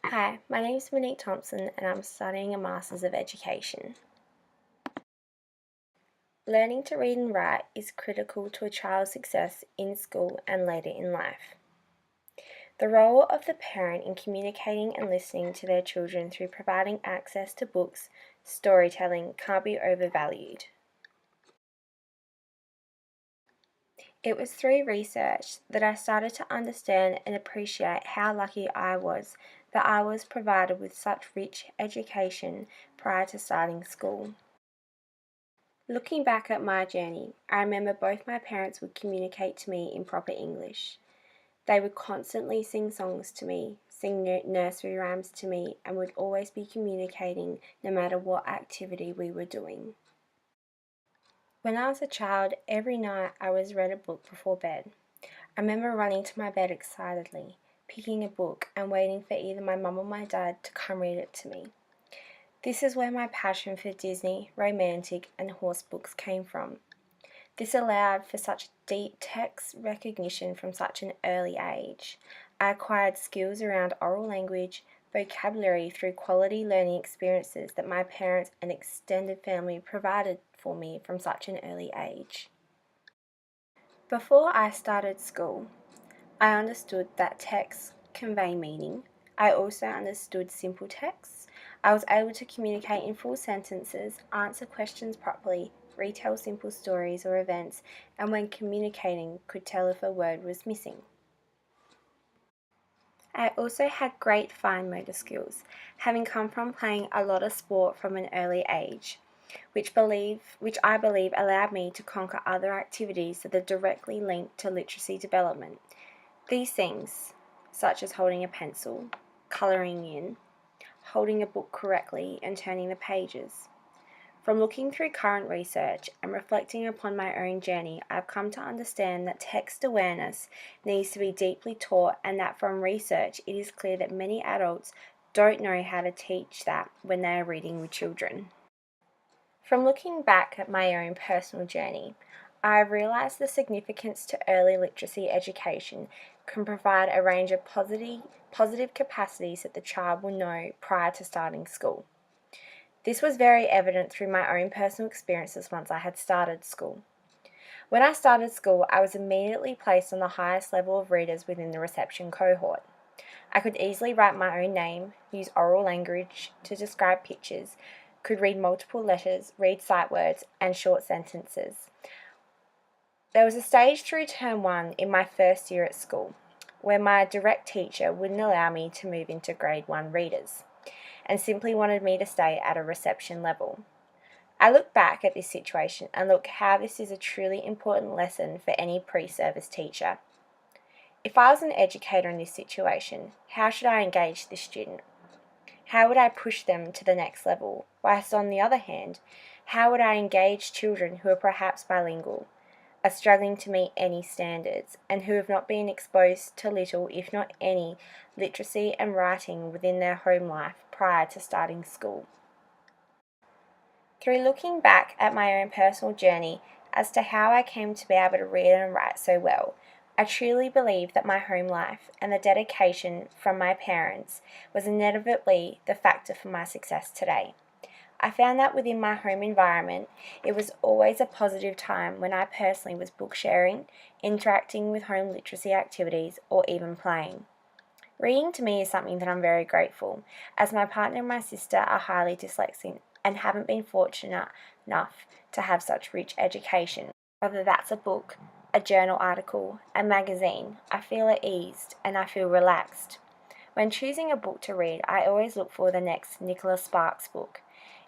Hi, my name is Monique Thompson and I'm studying a Masters of Education. Learning to read and write is critical to a child's success in school and later in life. The role of the parent in communicating and listening to their children through providing access to books, storytelling can't be overvalued. It was through research that I started to understand and appreciate how lucky I was that I was provided with such rich education prior to starting school. Looking back at my journey, I remember both my parents would communicate to me in proper English. They would constantly sing songs to me, sing nursery rhymes to me, and would always be communicating no matter what activity we were doing. When I was a child, every night I was read a book before bed. I remember running to my bed excitedly, picking a book and waiting for either my mum or my dad to come read it to me. This is where my passion for Disney, romantic and horse books came from. This allowed for such deep text recognition from such an early age. I acquired skills around oral language, vocabulary through quality learning experiences that my parents and extended family provided for me from such an early age. Before I started school, I understood that texts convey meaning. I also understood simple texts. I was able to communicate in full sentences, answer questions properly, retell simple stories or events, and when communicating, could tell if a word was missing. I also had great fine motor skills, having come from playing a lot of sport from an early age, which I believe allowed me to conquer other activities that are directly linked to literacy development. These things, such as holding a pencil, colouring in, holding a book correctly and turning the pages. From looking through current research and reflecting upon my own journey, I've come to understand that text awareness needs to be deeply taught, and that from research it is clear that many adults don't know how to teach that when they are reading with children. From looking back at my own personal journey, I've realised the significance to early literacy education can provide a range of positive capacities that the child will know prior to starting school. This was very evident through my own personal experiences once I had started school. When I started school, I was immediately placed on the highest level of readers within the reception cohort. I could easily write my own name, use oral language to describe pictures, could read multiple letters, read sight words, and short sentences. There was a stage through term 1 in my first year at school where my direct teacher wouldn't allow me to move into grade 1 readers and simply wanted me to stay at a reception level. I look back at this situation and look how this is a truly important lesson for any pre-service teacher. If I was an educator in this situation, how should I engage this student? How would I push them to the next level? Whilst on the other hand, how would I engage children who are perhaps bilingual, are struggling to meet any standards, and who have not been exposed to little, if not any, literacy and writing within their home life prior to starting school? Through looking back at my own personal journey as to how I came to be able to read and write so well, I truly believe that my home life and the dedication from my parents was inevitably the factor for my success today. I found that within my home environment, it was always a positive time when I personally was book sharing, interacting with home literacy activities, or even playing. Reading to me is something that I'm very grateful, as my partner and my sister are highly dyslexic and haven't been fortunate enough to have such rich education. Whether that's a book, a journal article, a magazine, I feel at ease and I feel relaxed. When choosing a book to read, I always look for the next Nicholas Sparks book,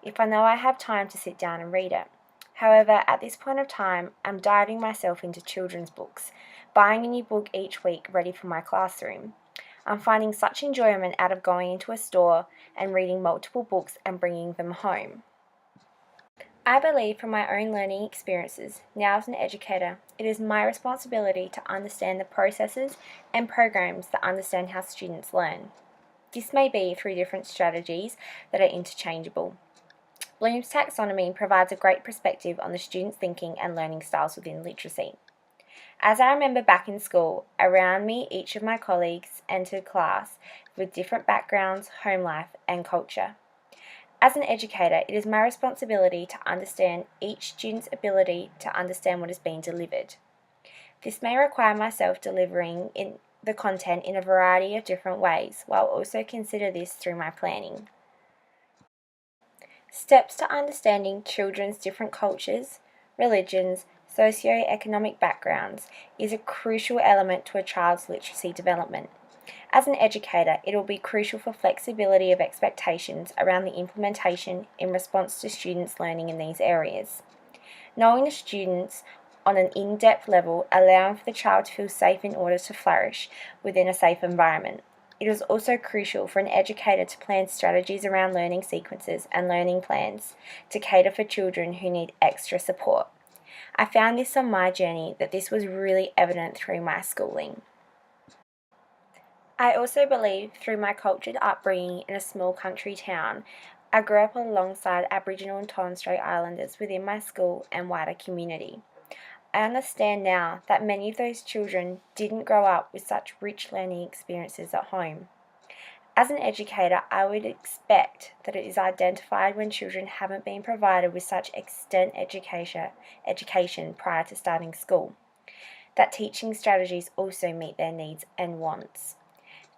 if I know I have time to sit down and read it. However, at this point of time, I'm diving myself into children's books, buying a new book each week ready for my classroom. I'm finding such enjoyment out of going into a store and reading multiple books and bringing them home. I believe from my own learning experiences, now as an educator, it is my responsibility to understand the processes and programs that understand how students learn. This may be through different strategies that are interchangeable. Bloom's taxonomy provides a great perspective on the students' thinking and learning styles within literacy. As I remember back in school, around me each of my colleagues entered class with different backgrounds, home life, and culture. As an educator, it is my responsibility to understand each student's ability to understand what is being delivered. This may require myself delivering in the content in a variety of different ways, while also consider this through my planning. Steps to understanding children's different cultures, religions, socio-economic backgrounds is a crucial element to a child's literacy development. As an educator, it will be crucial for flexibility of expectations around the implementation in response to students learning in these areas. Knowing the students on an in-depth level, allowing for the child to feel safe in order to flourish within a safe environment. It is also crucial for an educator to plan strategies around learning sequences and learning plans to cater for children who need extra support. I found this on my journey that this was really evident through my schooling. I also believe through my cultured upbringing in a small country town, I grew up alongside Aboriginal and Torres Strait Islanders within my school and wider community. I understand now that many of those children didn't grow up with such rich learning experiences at home. As an educator, I would expect that it is identified when children haven't been provided with such extent education prior to starting school, that teaching strategies also meet their needs and wants.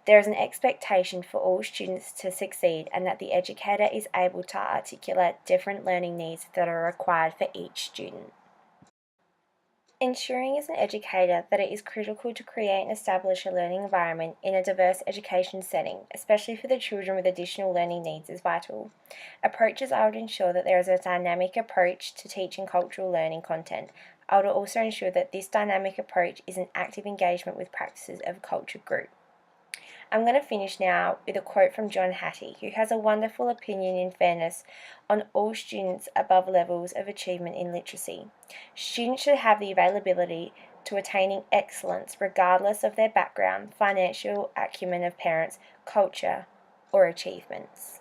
There is an expectation for all students to succeed and that the educator is able to articulate different learning needs that are required for each student. Ensuring as an educator that it is critical to create and establish a learning environment in a diverse education setting, especially for the children with additional learning needs, is vital. Approaches I would ensure that there is a dynamic approach to teaching cultural learning content. I would also ensure that this dynamic approach is an active engagement with practices of a culture group. I'm going to finish now with a quote from John Hattie, who has a wonderful opinion in fairness on all students above levels of achievement in literacy. Students should have the availability to attaining excellence regardless of their background, financial acumen of parents, culture, or achievements.